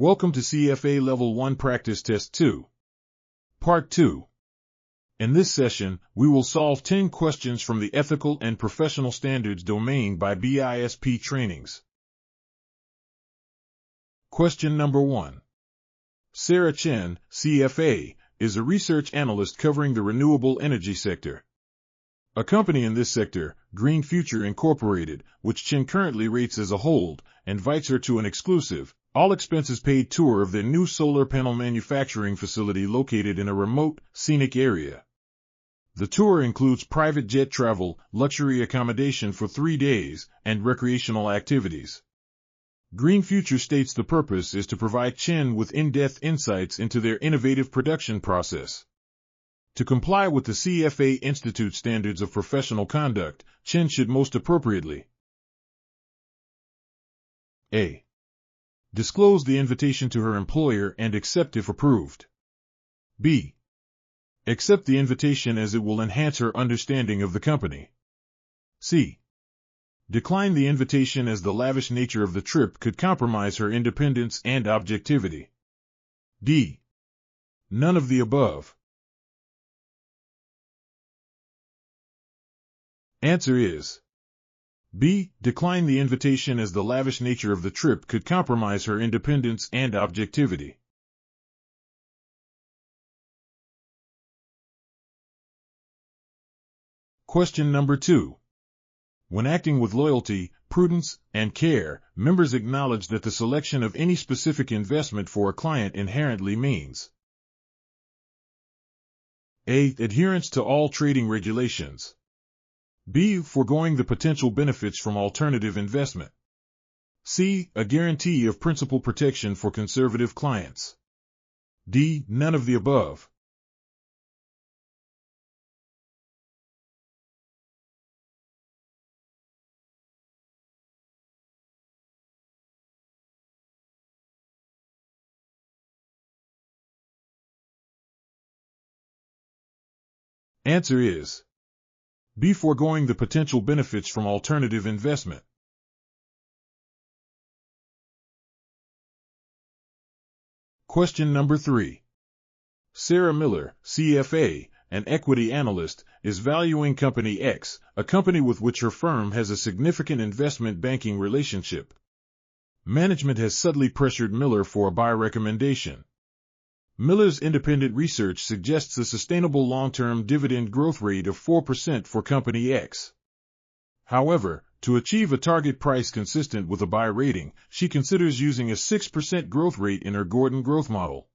Welcome to CFA Level 1 Practice Test 2. Part 2. In this session, we will solve 10 questions from the Ethical and Professional Standards domain by BISP Trainings. Question number 1. Sarah Chen, CFA, is a research analyst covering the renewable energy sector. A company in this sector, Green Future Incorporated, which Chen currently rates as a hold, invites her to an exclusive, all-expenses-paid tour of their new solar panel manufacturing facility located in a remote, scenic area. The tour includes private jet travel, luxury accommodation for 3 days, and recreational activities. Green Future states the purpose is to provide Chen with in-depth insights into their innovative production process. To comply with the CFA Institute Standards of Professional Conduct, Chen should most appropriately A. Disclose the invitation to her employer and accept if approved. B. Accept the invitation as it will enhance her understanding of the company. C. Decline the invitation as the lavish nature of the trip could compromise her independence and objectivity. D. None of the above. Answer is B. Decline the invitation as the lavish nature of the trip could compromise her independence and objectivity. Question number 2. When acting with loyalty, prudence, and care, members acknowledge that the selection of any specific investment for a client inherently means A. Adherence to all trading regulations. B. Foregoing the potential benefits from alternative investment. C. A guarantee of principal protection for conservative clients. D. None of the above. Answer is B. Foregoing the potential benefits from alternative investment. Question number 3. Sarah Miller, CFA, an equity analyst, is valuing Company X, a company with which her firm has a significant investment banking relationship. Management has subtly pressured Miller for a buy recommendation. Miller's independent research suggests a sustainable long-term dividend growth rate of 4% for Company X. However, to achieve a target price consistent with a buy rating, she considers using a 6% growth rate in her Gordon growth model.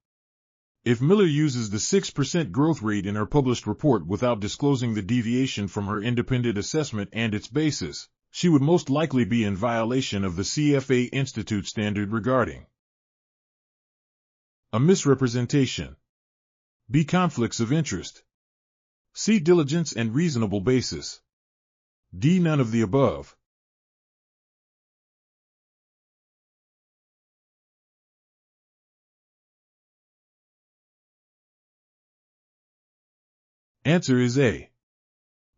If Miller uses the 6% growth rate in her published report without disclosing the deviation from her independent assessment and its basis, she would most likely be in violation of the CFA Institute standard regarding A. Misrepresentation. B. Conflicts of interest. C. Diligence and reasonable basis. D. None of the above. Answer is A.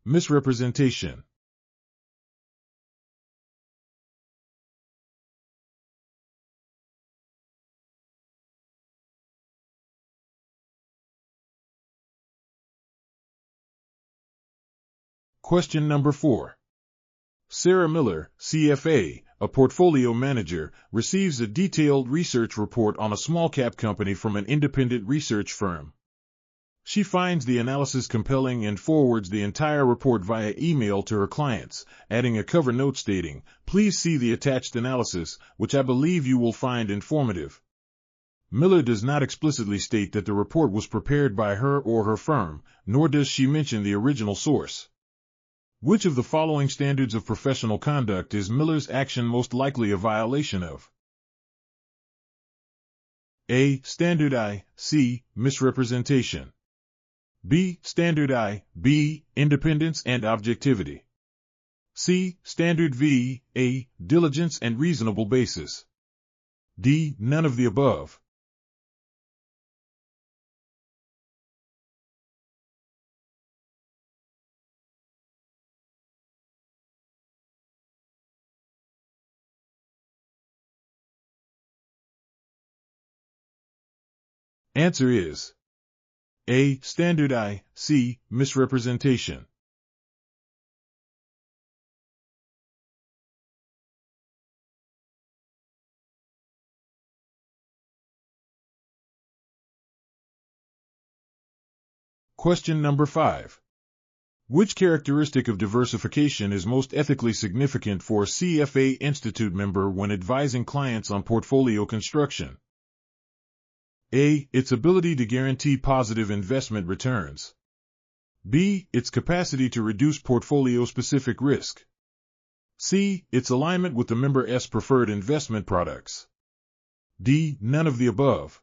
Misrepresentation. Question number 4. Sarah Miller, CFA, a portfolio manager, receives a detailed research report on a small-cap company from an independent research firm. She finds the analysis compelling and forwards the entire report via email to her clients, adding a cover note stating, "Please see the attached analysis, which I believe you will find informative." Miller does not explicitly state that the report was prepared by her or her firm, nor does she mention the original source. Which of the following standards of professional conduct is Miller's action most likely a violation of? A. Standard I. C. Misrepresentation. B. Standard I. B. Independence and objectivity. C. Standard V. A. Diligence and reasonable basis. D. None of the above. Answer is A. Standard I, C. Misrepresentation. Question number 5. Which characteristic of diversification is most ethically significant for a CFA Institute member when advising clients on portfolio construction? A. Its ability to guarantee positive investment returns. B. Its capacity to reduce portfolio-specific risk. C. Its alignment with the member's preferred investment products. D. None of the above.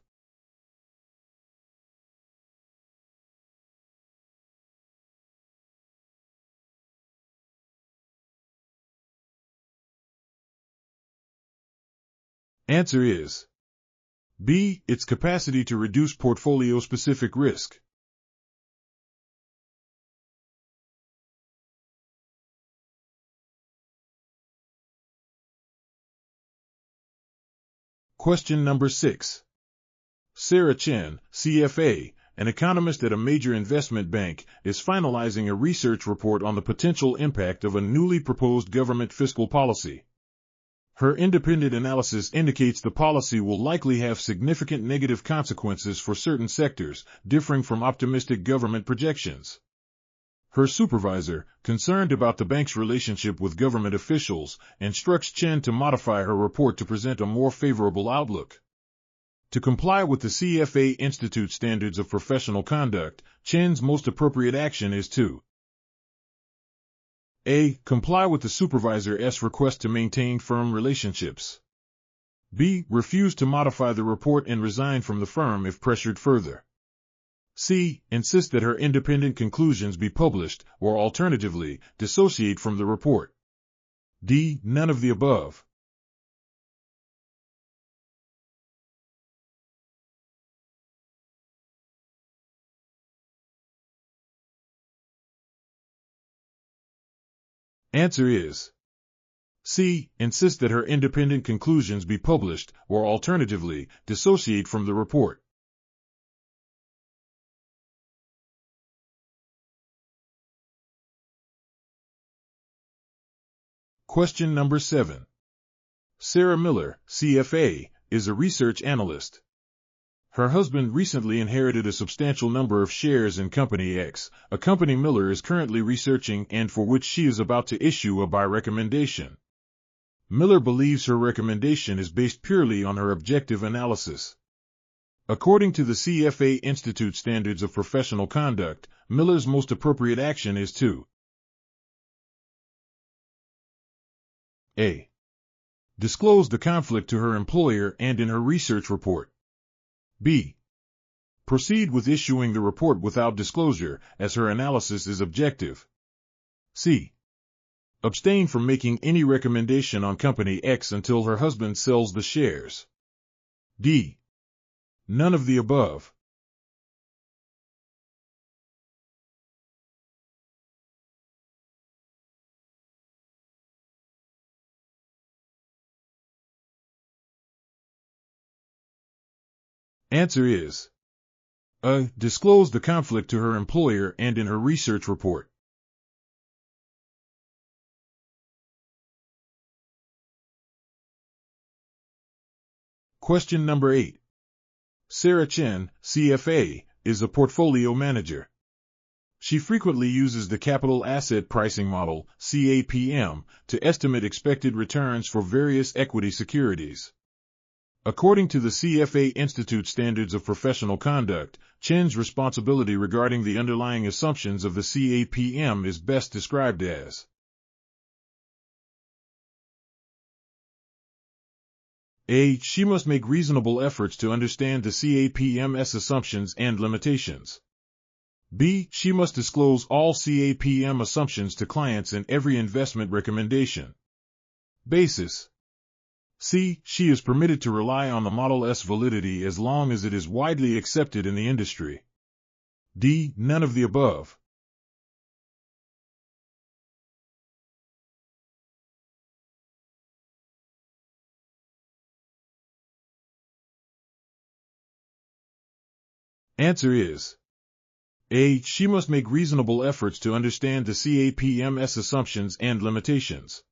Answer is B. Its capacity to reduce portfolio-specific risk. Question number 6. Sarah Chen, CFA, an economist at a major investment bank, is finalizing a research report on the potential impact of a newly proposed government fiscal policy. Her independent analysis indicates the policy will likely have significant negative consequences for certain sectors, differing from optimistic government projections. Her supervisor, concerned about the bank's relationship with government officials, instructs Chen to modify her report to present a more favorable outlook. To comply with the CFA Institute standards of professional conduct, Chen's most appropriate action is to A. Comply with the supervisor's request to maintain firm relationships. B. Refuse to modify the report and resign from the firm if pressured further. C. Insist that her independent conclusions be published, or alternatively, dissociate from the report. D. None of the above. Answer is C. Insist that her independent conclusions be published, or alternatively, dissociate from the report. Question number 7. Sarah Miller, CFA, is a research analyst. Her husband recently inherited a substantial number of shares in Company X, a company Miller is currently researching and for which she is about to issue a buy recommendation. Miller believes her recommendation is based purely on her objective analysis. According to the CFA Institute Standards of Professional Conduct, Miller's most appropriate action is to A. Disclose the conflict to her employer and in her research report. B. Proceed with issuing the report without disclosure, as her analysis is objective. C. Abstain from making any recommendation on Company X until her husband sells the shares. D. None of the above. Answer is A. Disclose the conflict to her employer and in her research report. Question number 8. Sarah Chen, CFA, is a portfolio manager. She frequently uses the Capital Asset Pricing Model, CAPM, to estimate expected returns for various equity securities. According to the CFA Institute Standards of Professional Conduct, Chen's responsibility regarding the underlying assumptions of the CAPM is best described as A. She must make reasonable efforts to understand the CAPM's assumptions and limitations. B. She must disclose all CAPM assumptions to clients in every investment recommendation. Basis. C. She is permitted to rely on the model's validity as long as it is widely accepted in the industry. D. None of the above. Answer is A. She must make reasonable efforts to understand the CAPM's assumptions and limitations.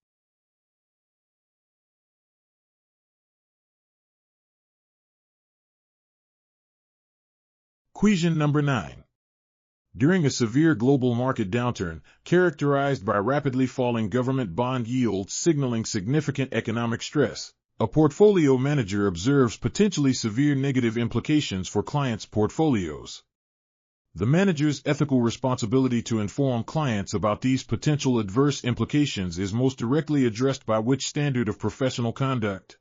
Question number 9. During a severe global market downturn, characterized by rapidly falling government bond yields signaling significant economic stress, a portfolio manager observes potentially severe negative implications for clients' portfolios. The manager's ethical responsibility to inform clients about these potential adverse implications is most directly addressed by which standard of professional conduct?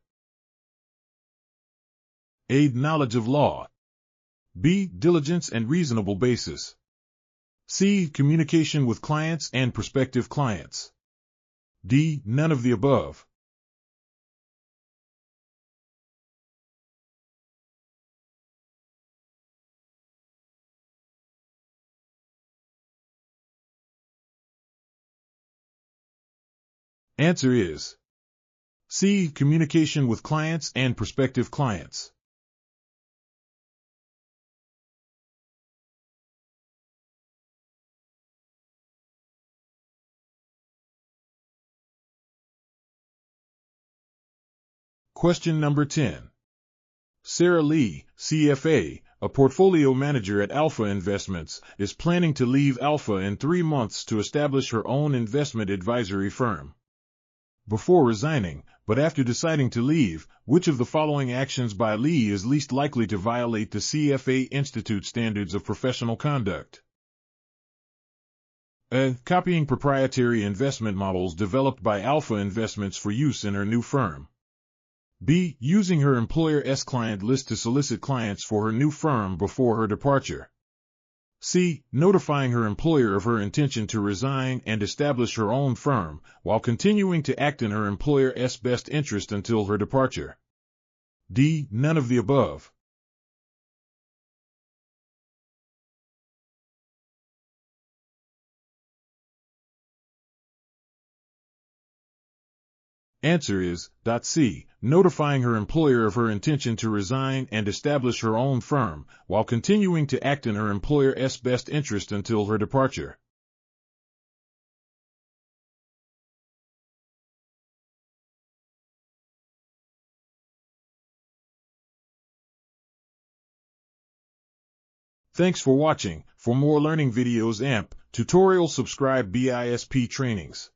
A. Knowledge of law. B. Diligence and reasonable basis. C. Communication with clients and prospective clients. D. None of the above. Answer is C. Communication with clients and prospective clients. Question number 10. Sarah Lee, CFA, a portfolio manager at Alpha Investments, is planning to leave Alpha in 3 months to establish her own investment advisory firm. Before resigning, but after deciding to leave, which of the following actions by Lee is least likely to violate the CFA Institute standards of professional conduct? A. Copying proprietary investment models developed by Alpha Investments for use in her new firm. B. Using her employer's client list to solicit clients for her new firm before her departure. C. Notifying her employer of her intention to resign and establish her own firm, while continuing to act in her employer's best interest until her departure. D. None of the above. Answer is C. Notifying her employer of her intention to resign and establish her own firm, while continuing to act in her employer's best interest until her departure. Thanks for watching. For more learning videos and tutorials, subscribe BISP Trainings.